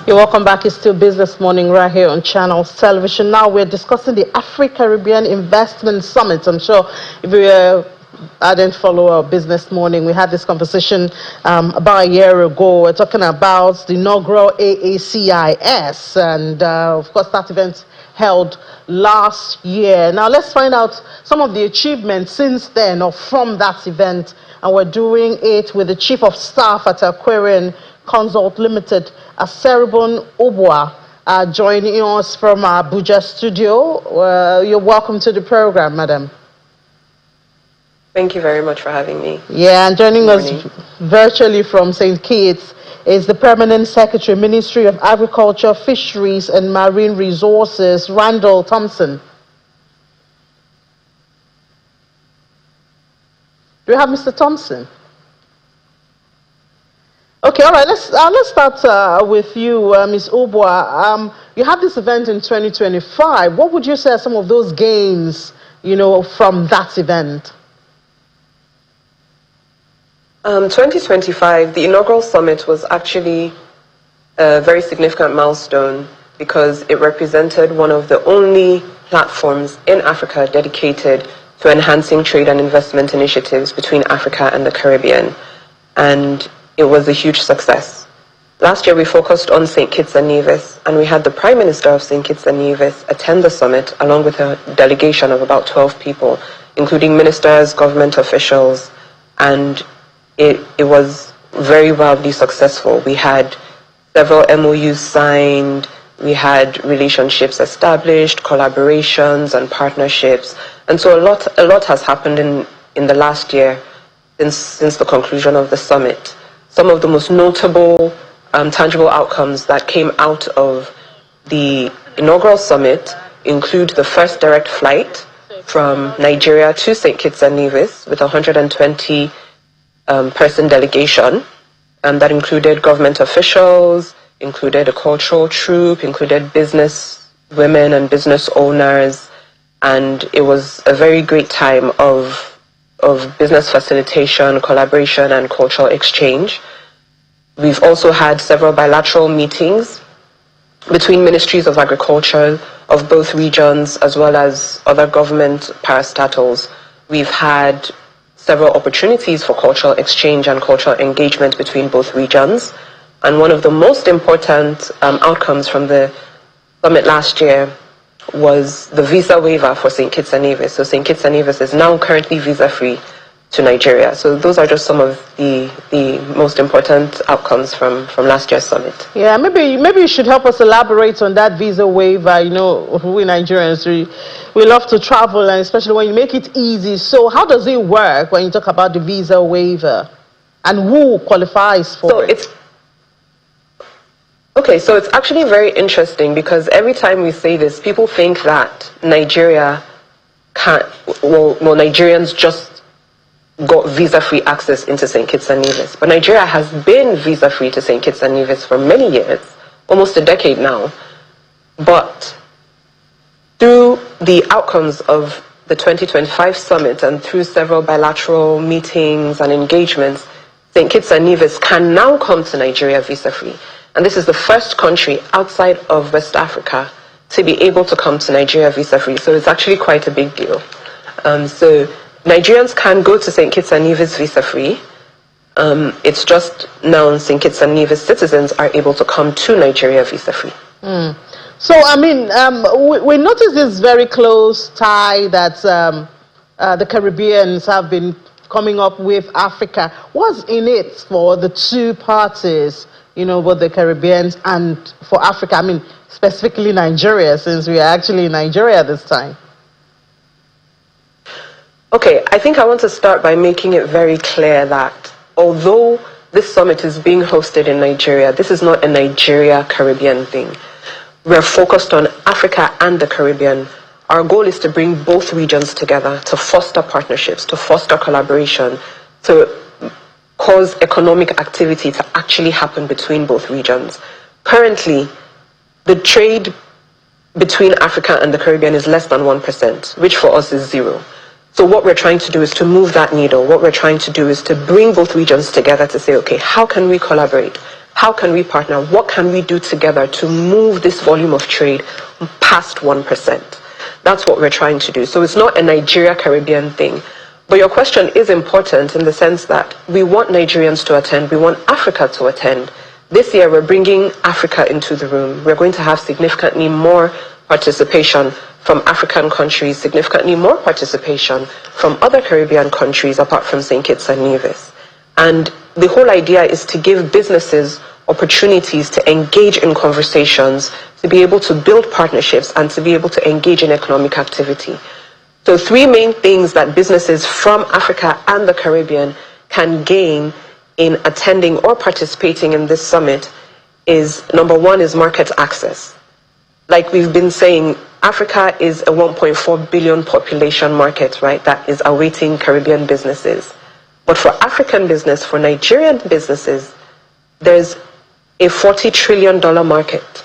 You're welcome back. It's still Business Morning right here on Channels Television. Now we're discussing the AfrI-Caribbean Investment Summit. I'm sure if I didn't follow our Business Morning, we had this conversation about a year ago. We're talking about the inaugural AACIS, and of course that event held last year. Now let's find out some of the achievements since then or from that event, and we're doing it with the Chief of Staff at Aquarian Consult Limited, Seribon Obua, joining us from our Abuja studio. You're welcome to the program, madam. Thank you very much for having me. Yeah, and joining us virtually from St. Kitts is the Permanent Secretary, Ministry of Agriculture, Fisheries and Marine Resources, Randall Thompson. Do we have Mr. Thompson? Okay, all right, let's start with you, Ms. Obua. You had this event in 2025. What would you say are some of those gains, from that event? 2025, the inaugural summit was actually a very significant milestone because it represented one of the only platforms in Africa dedicated to enhancing trade and investment initiatives between Africa and the Caribbean. And it was a huge success. Last year we focused on St. Kitts and Nevis, and we had the Prime Minister of St. Kitts and Nevis attend the summit along with a delegation of about 12 people, including ministers, government officials, and it was very wildly successful. We had several MOUs signed, we had relationships established, collaborations and partnerships, and so a lot has happened in the last year since the conclusion of the summit. Some of the most notable tangible outcomes that came out of the inaugural summit include the first direct flight from Nigeria to St. Kitts and Nevis with 120 person delegation, and that included government officials, included a cultural troupe, included business women and business owners, and it was a very great time of business facilitation, collaboration, and cultural exchange. We've also had several bilateral meetings between ministries of agriculture of both regions as well as other government parastatals. We've had several opportunities for cultural exchange and cultural engagement between both regions. And one of the most important outcomes from the summit last year was the visa waiver for St. Kitts and Nevis. So St. Kitts and Nevis is now currently visa-free to Nigeria. So those are just some of the most important outcomes from last year's summit. Yeah, maybe you should help us elaborate on that visa waiver. We Nigerians, we love to travel, and especially when you make it easy. So how does it work when you talk about the visa waiver, and who qualifies for it? So it's actually very interesting because every time we say this, people think that Nigeria Nigerians just got visa-free access into St. Kitts and Nevis. But Nigeria has been visa-free to St. Kitts and Nevis for many years, almost a decade now. But through the outcomes of the 2025 summit and through several bilateral meetings and engagements, St. Kitts and Nevis can now come to Nigeria visa-free. And this is the first country outside of West Africa to be able to come to Nigeria visa-free. So it's actually quite a big deal. So Nigerians can go to St. Kitts and Nevis visa-free. It's just now St. Kitts and Nevis citizens are able to come to Nigeria visa-free. So, we notice this very close tie that the Caribbeans have been coming up with Africa. What's in it for the two parties, both the Caribbeans and for Africa? Specifically Nigeria, since we are actually in Nigeria this time. Okay, I think I want to start by making it very clear that although this summit is being hosted in Nigeria, this is not a Nigeria-Caribbean thing. We're focused on Africa and the Caribbean. Our goal is to bring both regions together, to foster partnerships, to foster collaboration, to cause economic activity to actually happen between both regions. Currently, the trade between Africa and the Caribbean is less than 1%, which for us is zero. So what we're trying to do is to move that needle. What we're trying to do is to bring both regions together to say, okay, how can we collaborate? How can we partner? What can we do together to move this volume of trade past 1%? That's what we're trying to do. So it's not a Nigeria-Caribbean thing. But your question is important in the sense that we want Nigerians to attend. We want Africa to attend. This year, we're bringing Africa into the room. We're going to have significantly more participation from African countries, significantly more participation from other Caribbean countries apart from St. Kitts and Nevis. And the whole idea is to give businesses opportunities to engage in conversations, to be able to build partnerships, and to be able to engage in economic activity. So 3 main things that businesses from Africa and the Caribbean can gain in attending or participating in this summit is, number 1 is market access. Like we've been saying, Africa is a 1.4 billion population market, right, that is awaiting Caribbean businesses. But for African business, for Nigerian businesses, there's a $40 trillion market,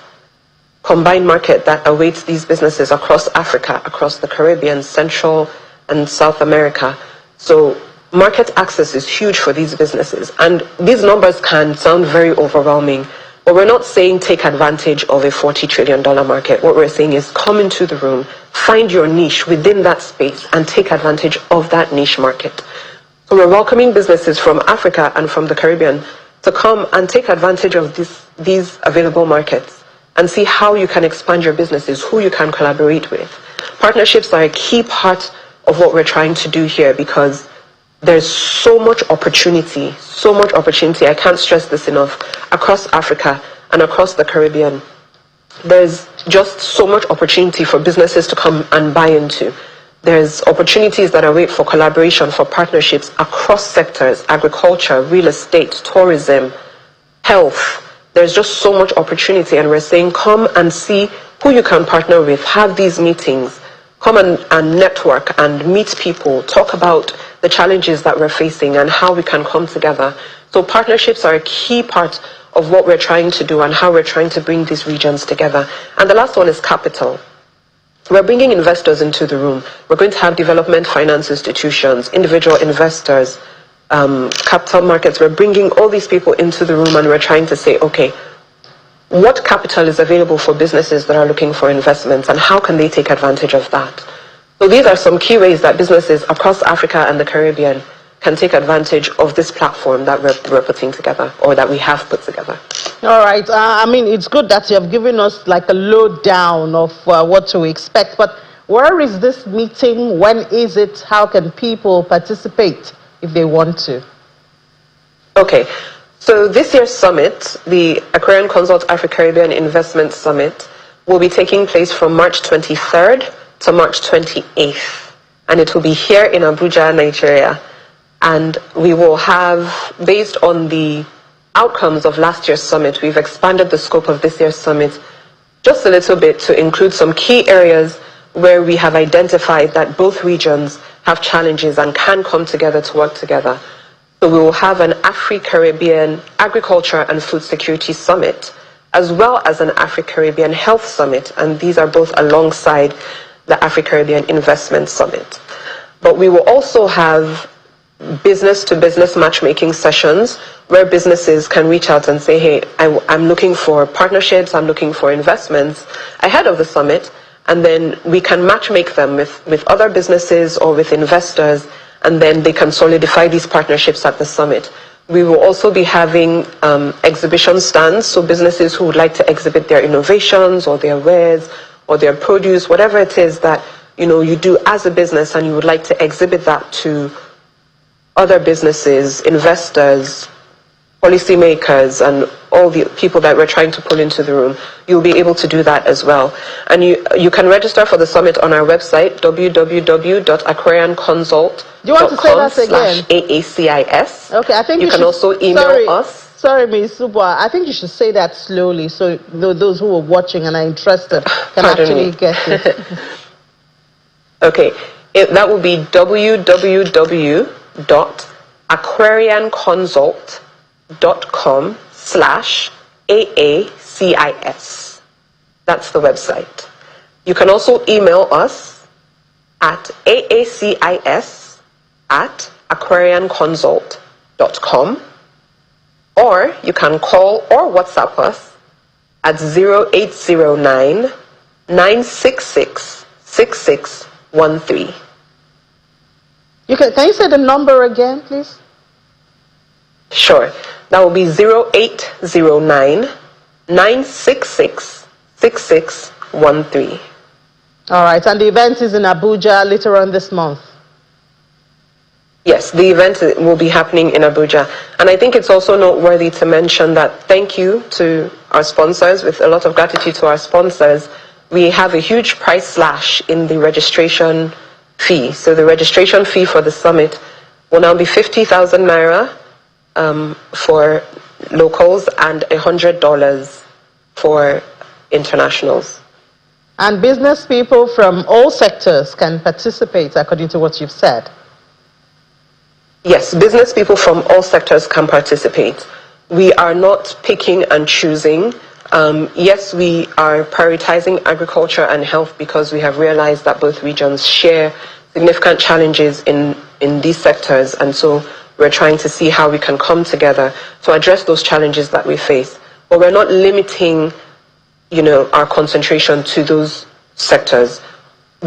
combined market that awaits these businesses across Africa, across the Caribbean, Central and South America. So market access is huge for these businesses. And these numbers can sound very overwhelming, but we're not saying take advantage of a $40 trillion market. What we're saying is come into the room, find your niche within that space, and take advantage of that niche market. So we're welcoming businesses from Africa and from the Caribbean to come and take advantage of these available markets and see how you can expand your businesses, who you can collaborate with. Partnerships are a key part of what we're trying to do here because there's so much opportunity, I can't stress this enough, across Africa and across the Caribbean. There's just so much opportunity for businesses to come and buy into. There's opportunities that await for collaboration, for partnerships across sectors, agriculture, real estate, tourism, health. There's just so much opportunity, and we're saying come and see who you can partner with, have these meetings, come and network and meet people, talk about the challenges that we're facing and how we can come together. So partnerships are a key part of what we're trying to do and how we're trying to bring these regions together. And the last one is capital. We're bringing investors into the room. We're going to have development finance institutions, individual investors, capital markets. We're bringing all these people into the room and we're trying to say, okay, what capital is available for businesses that are looking for investments and how can they take advantage of that? So these are some key ways that businesses across Africa and the Caribbean can take advantage of this platform that we're putting together, or that we have put together. All right. I mean, it's good that you have given us like a lowdown of what to expect. But where is this meeting? When is it? How can people participate if they want to? Okay. So this year's summit, the Aquarian Consult AfrI-Caribbean Investment Summit, will be taking place from March 23rd to March 28th. And it will be here in Abuja, Nigeria. And we will have, based on the outcomes of last year's summit, we've expanded the scope of this year's summit just a little bit to include some key areas where we have identified that both regions have challenges and can come together to work together. So we will have an AfrI-Caribbean Agriculture and Food Security Summit, as well as an AfrI-Caribbean Health Summit, and these are both alongside the AfrI-Caribbean Investment Summit. But we will also have business-to-business matchmaking sessions where businesses can reach out and say, hey, I'm looking for partnerships, I'm looking for investments ahead of the summit, and then we can matchmake them with other businesses or with investors, and then they can solidify these partnerships at the summit. We will also be having exhibition stands, so businesses who would like to exhibit their innovations or their wares or their produce, whatever it is that you do as a business and you would like to exhibit that to other businesses, investors, policymakers, and all the people that we're trying to pull into the room, you'll be able to do that as well. And you can register for the summit on our website, www.aquarianconsult.com. Do you want to say that again? /AACIS. Okay, I think you can also email us. Sorry, Ms. Subwa, I think you should say that slowly so those who are watching and are interested can actually get it. Okay, that will be www.aquarianconsult.com/AACIS. That's the website. You can also email us at AACIS@aquarianconsult.com. or you can call or WhatsApp us at 0809 966 6613. Can you say the number again, please? Sure. That will be 0809 966 6613. All right, and the event is in Abuja later on this month. Yes, the event will be happening in Abuja. And I think it's also noteworthy to mention that thank you to our sponsors, with a lot of gratitude to our sponsors. We have a huge price slash in the registration fee. So the registration fee for the summit will now be 50,000 naira for locals and $100 for internationals. And business people from all sectors can participate, according to what you've said. Yes, business people from all sectors can participate. We are not picking and choosing. Yes, we are prioritizing agriculture and health because we have realized that both regions share significant challenges in these sectors, and so we're trying to see how we can come together to address those challenges that we face. But we're not limiting, our concentration to those sectors.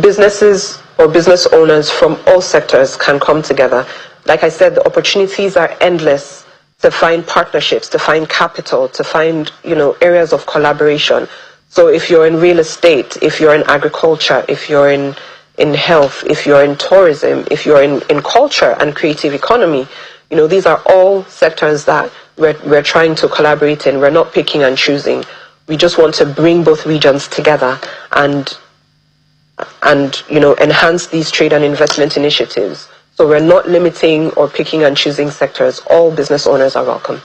Businesses or business owners from all sectors can come together. Like I said, the opportunities are endless to find partnerships, to find capital, to find, areas of collaboration. So if you're in real estate, if you're in agriculture, if you're in health, if you're in tourism, if you're in culture and creative economy, these are all sectors that we're trying to collaborate in. We're not picking and choosing. We just want to bring both regions together and enhance these trade and investment initiatives. So we're not limiting or picking and choosing sectors. All business owners are welcome.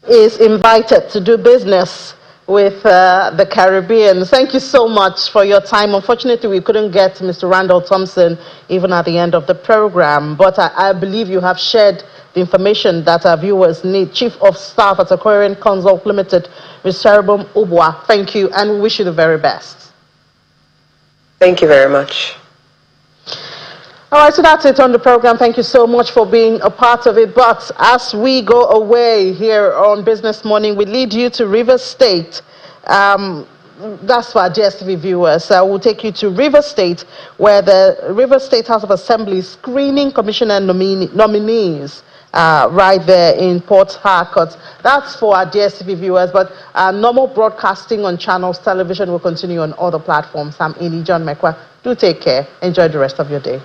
Is invited to do business with the Caribbean. Thank you so much for your time. Unfortunately, we couldn't get Mr. Randall Thompson even at the end of the program, but I believe you have shared the information that our viewers need. Chief of Staff at Aquarian Consult Limited, Mr. Cherubim Ubwa, thank you, and we wish you the very best. Thank you very much. All right, so that's it on the program. Thank you so much for being a part of it. But as we go away here on Business Morning, we lead you to Rivers State. That's for our DSTV viewers. We'll take you to Rivers State, where the Rivers State House of Assembly is screening commissioner nominees right there in Port Harcourt. That's for our DSTV viewers, but normal broadcasting on channels television will continue on other platforms. I'm Ini John Mekwa. Do take care. Enjoy the rest of your day.